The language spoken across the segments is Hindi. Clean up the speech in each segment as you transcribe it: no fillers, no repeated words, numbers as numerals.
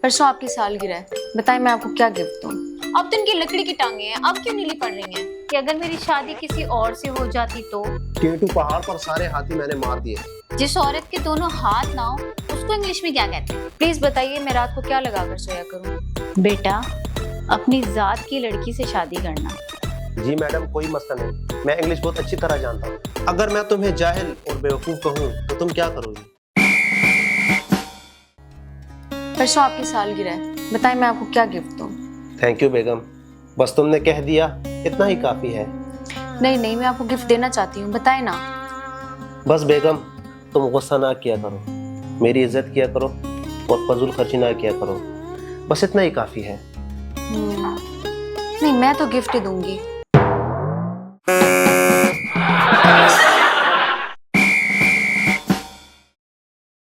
परसों आपकी सालगिरह है, बताएं मैं आपको क्या गिफ्ट दूं। अब तो इनकी लकड़ी की टांगे हैं, अब क्यों नीली पड़ रही हैं? कि अगर मेरी शादी किसी और से हो जाती तो? केटू पहाड़ पर सारे हाथी मैंने मार दिए। जिस औरत के दोनों हाथ ना हो उसको इंग्लिश में क्या कहते हैं? प्लीज बताइए मैं रात को क्या लगा कर सोया करूं। बेटा, अपनी जात की लड़की से शादी करना। जी मैडम, कोई मसला नहीं, मैं इंग्लिश बहुत अच्छी तरह जानता हूँ। अगर मैं तुम्हें जाहिल और बेवकूफ कहूँ तो तुम क्या करोगी? परसों आपकी सालगिरह है, बताएं मैं आपको क्या गिफ्ट दूं। थैंक यू बेगम, बस तुमने कह दिया इतना ही काफी है। नहीं, मैं आपको गिफ्ट देना चाहती हूँ, बताएं ना। बस बेगम, तुम गुस्सा ना किया करो, मेरी इज्जत किया करो और फजूल खर्ची ना किया करो, बस इतना ही काफी है। नहीं, मैं तो गिफ्ट ही दूंगी।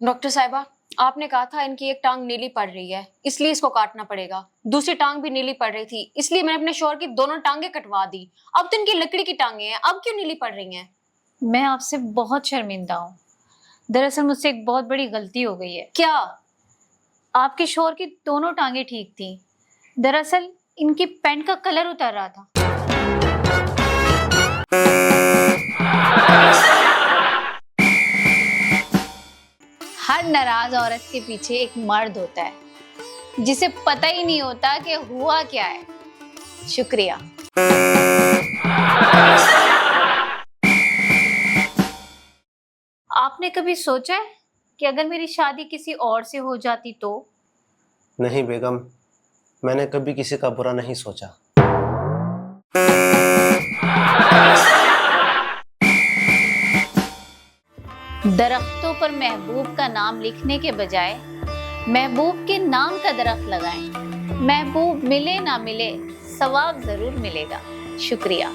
डॉक्टर साहिबा, आपने कहा था इनकी एक टांग नीली पड़ रही है इसलिए इसको काटना पड़ेगा। दूसरी टांग भी नीली पड़ रही थी इसलिए मैंने अपने शौहर की दोनों टांगे कटवा दी। अब तो इनकी लकड़ी की टांगे हैं, अब क्यों नीली पड़ रही हैं? मैं आपसे बहुत शर्मिंदा हूँ। दरअसल मुझसे एक बहुत बड़ी गलती हो गई है। क्या? आपके शौहर की दोनों टांगे ठीक थी, दरअसल इनकी पैंट का कलर उतर रहा था। हर नाराज औरत के पीछे एक मर्द होता है जिसे पता ही नहीं होता कि हुआ क्या है। शुक्रिया। आपने कभी सोचा है कि अगर मेरी शादी किसी और से हो जाती तो? नहीं बेगम, मैंने कभी किसी का बुरा नहीं सोचा। दरख्तों पर महबूब का नाम लिखने के बजाय महबूब के नाम का दरख्त लगाएं। महबूब मिले ना मिले, सवाब जरूर मिलेगा। शुक्रिया।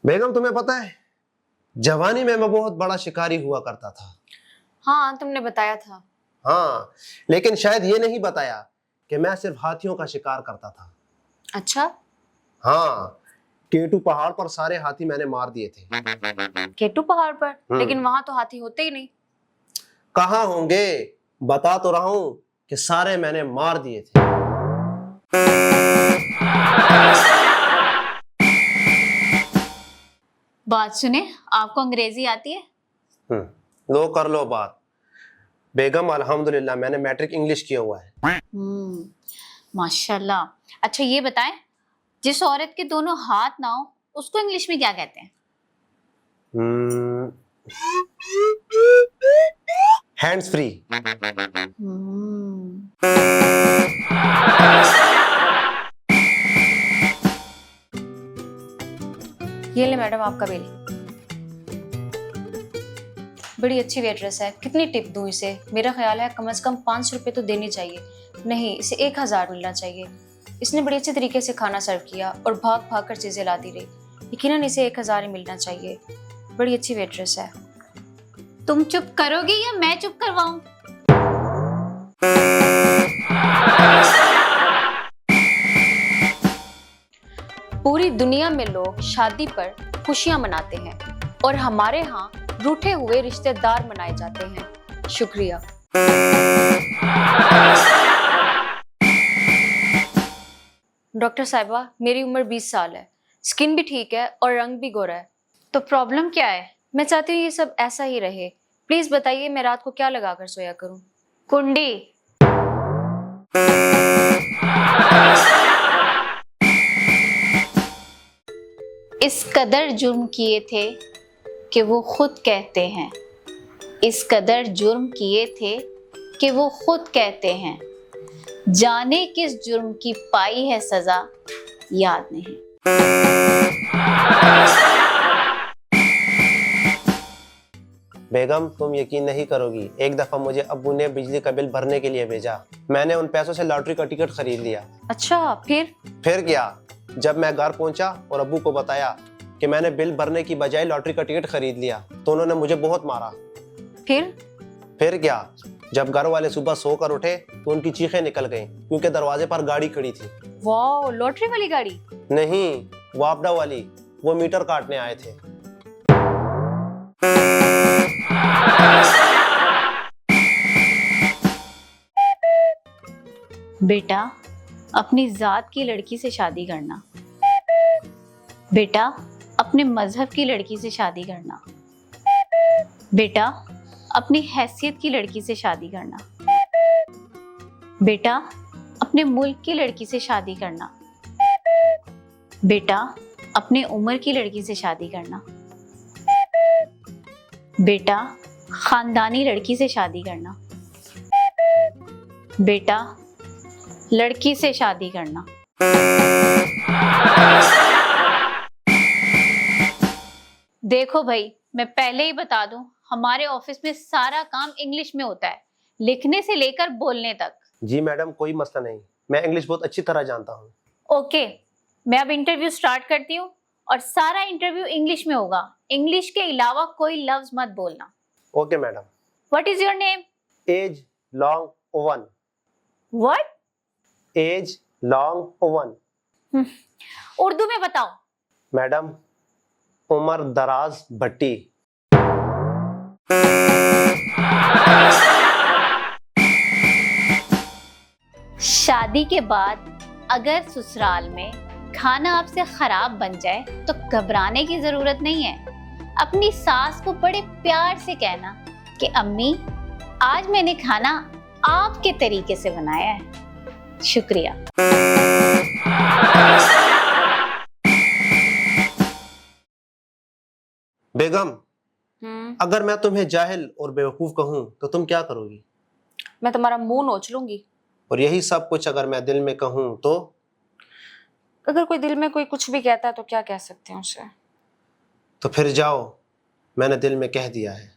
बेगम, तुम्हें पता है जवानी में मैं बहुत बड़ा शिकारी हुआ करता था। हाँ, तुमने बताया था। हाँ, लेकिन शायद ये नहीं बताया कि मैं सिर्फ हाथियों का शिकार करता था। अच्छा, हाँ, केटू पहाड़ पर सारे हाथी मैंने मार दिए थे। केटू पहाड़ पर? लेकिन वहां तो हाथी होते ही नहीं। कहाँ होंगे, बता तो रहा हूं कि सारे मैंने मार दिए थे। बात सुने, आपको अंग्रेजी आती है? लो कर लो बात। बेगम, अल्हम्दुलिल्लाह मैंने मैट्रिक इंग्लिश किया हुआ है। माशाल्लाह। अच्छा ये बताएं, जिस औरत के दोनों हाथ ना हो उसको इंग्लिश में क्या कहते हैं? Hands free. ये ले मैडम आपका बिल। बड़ी अच्छी वेट्रेस है, कितनी टिप दूं इसे? मेरा ख्याल है कम से कम 500 रुपये तो देने चाहिए। नहीं, इसे 1000 मिलना चाहिए। इसने बड़ी अच्छे तरीके से खाना सर्व किया और भाग भाग कर चीजें लाती रही। यकीनन इसे 1000 ही मिलना चाहिए। बड़ी अच्छी वेट्रेस है। तुम चुप करोगे या मैं चुप करवाऊं? पूरी दुनिया में लोग शादी पर खुशियां मनाते हैं और हमारे यहाँ रूठे हुए रिश्तेदार मनाए जाते हैं। शुक्रिया। डॉक्टर साहिबा, मेरी उम्र 20 साल है, स्किन भी ठीक है और रंग भी गोरा है। तो प्रॉब्लम क्या है? मैं चाहती हूँ ये सब ऐसा ही रहे। प्लीज बताइए मैं रात को क्या लगा कर सोया करूँ। कुंडी। इस कदर जुर्म किए थे कि वो खुद कहते हैं। इस कदर जुर्म किए थे कि वो खुद कहते हैं। जाने किस जुर्म की पाई है सजा, याद नहीं। बेगम, तुम यकीन नहीं करोगी, एक दफा मुझे अब्बू ने बिजली का बिल भरने के लिए भेजा। मैंने उन पैसों से लॉटरी का टिकट खरीद लिया। अच्छा, फिर क्या, जब मैं घर पहुंचा और अब्बू को बताया कि मैंने बिल भरने की बजाय लॉटरी का टिकट खरीद लिया तो उन्होंने मुझे बहुत मारा। फिर क्या, जब घर वाले सुबह सोकर उठे तो उनकी चीखें निकल गईं क्योंकि दरवाजे पर गाड़ी खड़ी थी। वाह, लॉटरी वाली गाड़ी? नहीं, वापडा वाली। वो मीटर काटने आए थे। बेटा अपनी जात की लड़की से शादी करना। बेटा अपने मजहब की लड़की से शादी करना। बेटा अपनी हैसियत की लड़की से शादी करना। बेटा अपने मुल्क की लड़की से शादी करना। बेटा अपने उम्र की लड़की से शादी करना। बेटा खानदानी लड़की से शादी करना। बेटा लड़की से शादी करना। देखो भाई, मैं पहले ही बता दूं, हमारे ऑफिस में सारा काम इंग्लिश में होता है, लिखने से लेकर बोलने तक। जी मैडम, कोई मसला नहीं, मैं इंग्लिश बहुत अच्छी तरह जानता हूँ। ओके, मैं अब इंटरव्यू स्टार्ट करती हूँ और सारा इंटरव्यू इंग्लिश में होगा। इंग्लिश के अलावा कोई लफ्ज मत बोलना। Okay madam. What is your name? As long oven. What? As long oven. Urdu में बताओ। मैडम, उमर दराज भट्टी। शादी के बाद अगर ससुराल में खाना आपसे खराब बन जाए तो घबराने की जरूरत नहीं है। अपनी सास को बड़े प्यार से कहना कि अम्मी, आज मैंने खाना आपके तरीके से बनाया है, शुक्रिया। बेगम, अगर मैं तुम्हें जाहिल और बेवकूफ कहूं तो तुम क्या करोगी? मैं तुम्हारा मुंह नोच लूंगी। और यही सब कुछ अगर मैं दिल में कहूं तो? अगर कोई दिल में कोई कुछ भी कहता है तो क्या कह सकते हैं उसे? तो फिर जाओ, मैंने दिल में कह दिया है।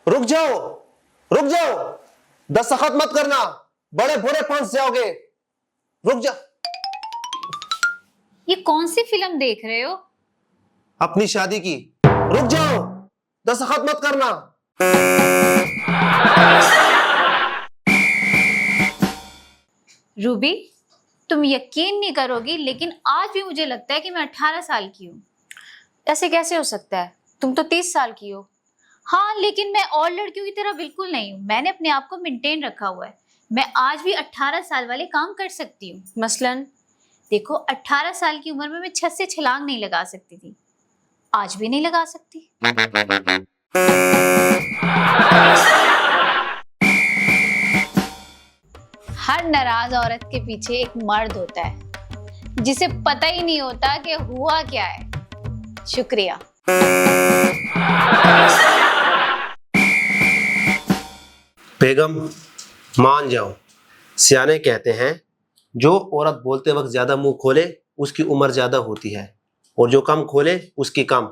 रुक जाओ, रुक जाओ, दस्तखत मत करना, बड़े बुरे फंस जाओगे। रुक जा। ये कौन सी फिल्म देख रहे हो? अपनी शादी की। रुक जाओ, दस्तखत मत करना। रूबी, तुम यकीन नहीं करोगी, लेकिन आज भी मुझे लगता है कि मैं 18 साल की हूँ। ऐसे कैसे हो सकता है? तुम तो 30 साल की हो। हाँ, लेकिन मैं और लड़कियों की तरह बिल्कुल नहीं हूँ। मैंने अपने आप को मेंटेन रखा हुआ है। मैं आज भी 18 साल वाले काम कर सकती हूँ। मसलन? देखो, 18 साल की उम्र में मैं छत से छलांग नहीं लगा सकती थी, आज भी नहीं लगा सकती। हर नाराज औरत के पीछे एक मर्द होता है जिसे पता ही नहीं होता कि हुआ क्या है। शुक्रिया। बेगम, मान जाओ, सियाने कहते हैं जो औरत बोलते वक्त ज्यादा मुंह खोले उसकी उम्र ज्यादा होती है, और जो कम खोले उसकी कम।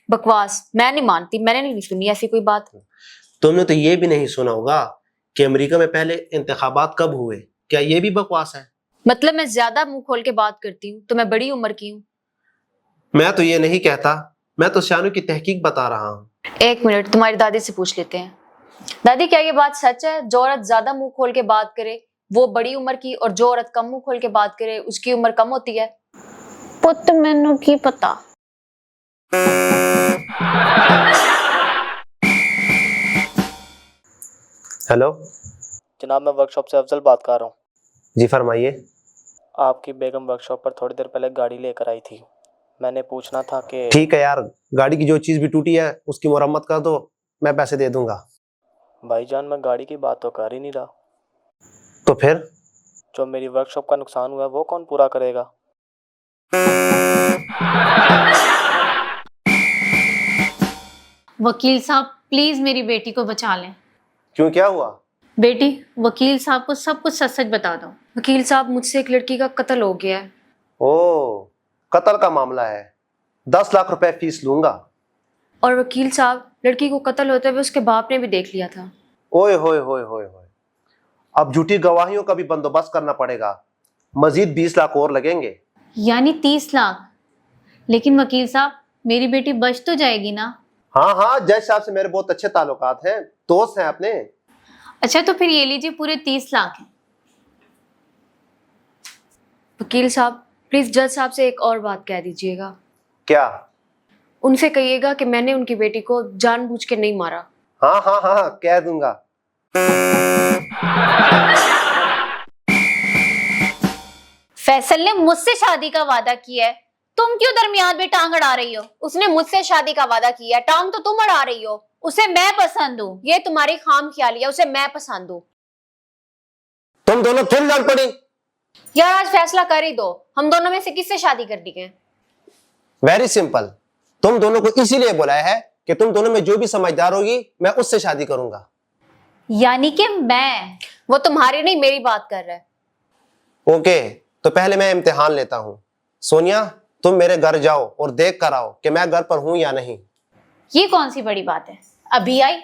बकवास, मैं नहीं मानती, मैंने नहीं सुनी ऐसी कोई बात। तुमने तो ये भी नहीं सुना होगा कि अमेरिका में पहले इंतखाबात कब हुए। क्या ये भी बकवास है? मतलब मैं ज्यादा मुंह खोल के बात करती हूँ तो मैं बड़ी उम्र की हूँ? मैं तो ये नहीं कहता, मैं तो शानू की तहकीक बता रहा हूँ। एक मिनट, तुम्हारी दादी से पूछ लेते हैं। दादी, क्या ये बात सच है? जो औरत ज्यादा मुंह खोल के बात करे वो बड़ी उम्र की, और जो औरत कम मुंह खोल के बात करे उसकी उम्र कम होती है? पुत मैनू की पता। हेलो जनाब, मैं वर्कशॉप से अफजल बात कर रहा हूँ। जी फरमाइए। आपकी बेगम वर्कशॉप पर थोड़ी देर पहले गाड़ी लेकर आई थी। मैंने पूछना था कि ठीक है यार, गाड़ी की जो चीज भी टूटी है उसकी मरम्मत कर दो, मैं पैसे दे दूंगा। भाईजान, मैं गाड़ी की बात तो कर ही नहीं रहा। तो फिर? जो मेरी वर्कशॉप का नुकसान हुआ है वो कौन पूरा करेगा? वकील साहब, प्लीज मेरी बेटी को बचा लें। क्यों, क्या हुआ? बेटी, वकील साहब को सब कुछ सच सच बता दो। वकील साहब, मुझसे एक लड़की का कत्ल हो गया है। ओ, कत्ल का मामला है, 10 लाख रुपए फीस लूंगा। और वकील साहब, लड़की को कत्ल होते हुए उसके बाप ने भी देख लिया था। ओए होए होए होए होए, अब झूठी गवाहियों का भी बंदोबस्त करना पड़ेगा, मजीद 20 लाख और लगेंगे। यानी 30 लाख। लेकिन वकील साहब, मेरी बेटी बच तो जाएगी ना? हाँ हाँ, जज साहब से मेरे बहुत अच्छे ताल्लुकात हैं, दोस्त हैं अपने। अच्छा, तो फिर ये लीजिए, पूरे 30 लाख हैं। वकील साहब, प्लीज जज साहब से एक और बात कह दीजिएगा। क्या? उनसे कहिएगा कि मैंने उनकी बेटी को जानबूझ के नहीं मारा। हाँ हाँ हाँ हाँ, कह दूंगा। फैसल ने मुझसे शादी का वादा किया है, तुम क्यों दरमियान में टांग अड़ा रही हो? उसने मुझसे शादी का वादा किया, टांग तो तुम अड़ा रही हो। उसे मैं पसंद हूँ। ये तुम्हारी खाम ख्याली है, उसे मैं पसंद हूँ। तुम दोनों फिर लड़ पड़ी। यार आज फैसला कर ही दो, हम दोनों में से किससे शादी करनी है? वेरी सिंपल, तुम दोनों को इसीलिए बुलाया है कि तुम दोनों में जो भी समझदार होगी मैं उससे शादी करूंगा। यानी कि मैं? वो तुम्हारी नहीं मेरी बात कर रहा है। ओके, तो पहले मैं इम्तिहान लेता हूँ। सोनिया, तुम मेरे घर जाओ और देख कर आओ कि मैं घर पर हूं या नहीं। ये कौन सी बड़ी बात है, अभी आई।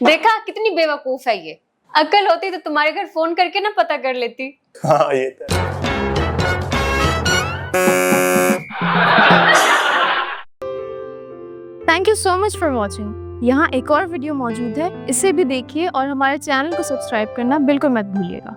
देखा कितनी बेवकूफ है ये। अक्ल होती तो तुम्हारे घर फोन करके ना पता कर लेती। हाँ ये तो। Thank you so much for watching. यहाँ एक और वीडियो मौजूद है, इसे भी देखिए और हमारे चैनल को सब्सक्राइब करना बिल्कुल मत भूलिएगा।